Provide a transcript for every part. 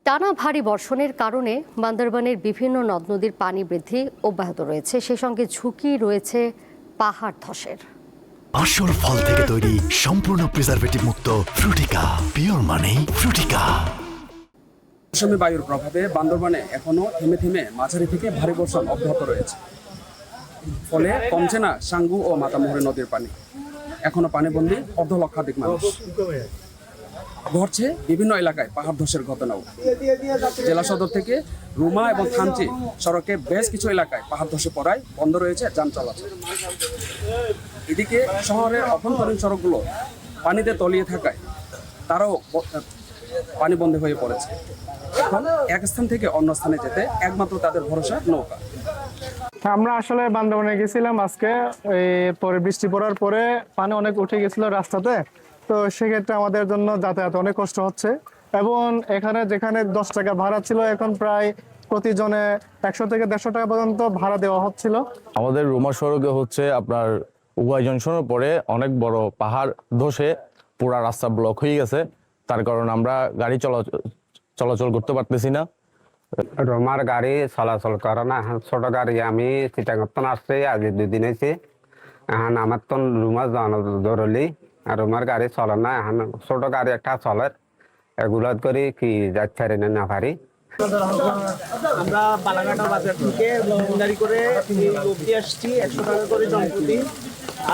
টানা ভারী বর্ষণের কারণে বান্দরবানের বিভিন্ন নদ নদীর পানি বৃদ্ধি অব্যাহত রয়েছে, সেই সঙ্গে ঝুঁকি রয়েছে পাহাড় ধসের। আসল ফল থেকে তৈরি সম্পূর্ণ প্রিজারভেটিভ মুক্ত ফ্রুটিকা, পিওর মানে ফ্রুটিকা। মৌসুমী বায়ুর প্রভাবে বান্দরবানে এখনো থেমে থেমে মাঝারি থেকে ভারী বর্ষণ অব্যাহত রয়েছে। ফলে কমছে না সাঙ্গু ও মাতামুহুরী নদীর পানি। এখনো পানিবন্দী অর্ধলক্ষাধিক মানুষ। ঘটছে বিভিন্ন এলাকায় পাহাড় ধসের ঘটনাও। জেলা সদর থেকে রুমা এবং থানচি সড়কে বেশ কিছু এলাকায় পাহাড় ধসে পড়ায় বন্ধ রয়েছে যান চলাচল। এদিকে শহরের অভ্যন্তরীণ সড়কগুলো পানিতে তলিয়ে থাকায় তারাও পানিবন্দী হয়ে পড়েছে। এখন এক স্থান থেকে অন্য স্থানে যেতে একমাত্র তাদের ভরসা নৌকা। আমরা আসলে বান্দরবানে গেছিলাম আজকে, পরে বৃষ্টি পড়ার পরে পানি অনেক উঠে গেছিল রাস্তাতে, তো সেক্ষেত্রে আমাদের জন্য যাতায়াত অনেক কষ্ট হচ্ছে। এবং এখানে যেখানে 10 টাকা ভাড়া ছিল, এখন প্রায় প্রতিজনে 100 থেকে 150 টাকা পর্যন্ত ভাড়া দেওয়া হচ্ছিল। আমাদের রুমা সড়কে হচ্ছে আপনার উভয় জংশনের পরে অনেক বড় পাহাড় ধসে পুরা রাস্তা ব্লক হয়ে গেছে। তার কারণে আমরা গাড়ি চলাচল করতে পারতেছি না। রোমার গাড়ি চলাচল করে না। ছোট গাড়ি আমি চিটাগতন আসছি, আজ 2 দিন হয়েছে। এখন আমার তো রুমা জরুরি, আর রুমার গাড়ি চলে না। এখন ছোট গাড়ি একটা চলে, এগুলো করি কি যাচ্ছে না পারি। আমরা বালাঘাটা বাজার থেকে গাড়ি করে অব্দি আসছি, 100 টাকা করে জনপ্রতি।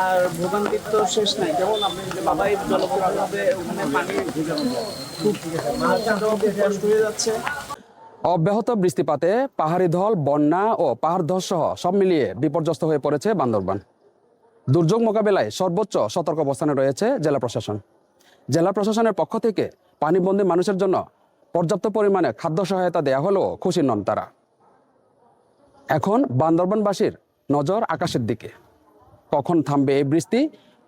আর ভোগান্তির তো শেষ নাই, যেমন আপনি বাবাই জলপ্রপাত হবে, ওখানে পানি খুব কষ্ট হয়ে যাচ্ছে। অব্যাহত বৃষ্টিপাতে পাহাড়ি ঢল, বন্যা ও পাহাড় ধস সহ সব মিলিয়ে বিপর্যস্ত হয়ে পড়েছে বান্দরবান। দুর্যোগ মোকাবেলায় সর্বোচ্চ সতর্ক অবস্থানে রয়েছে জেলা প্রশাসন। জেলা প্রশাসনের পক্ষ থেকে পানিবন্দী মানুষের জন্য পর্যাপ্ত পরিমাণে খাদ্য সহায়তা দেয়া হলেও খুশি নন তারা। এখন বান্দরবানবাসীর নজর আকাশের দিকে। কখন থামবে এই বৃষ্টি,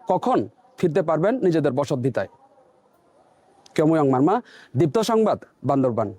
কখন ফিরতে পারবেন নিজেদের বসতভিটায়। কেমুয়ং মার্মা, দীপ্ত সংবাদ, বান্দরবান।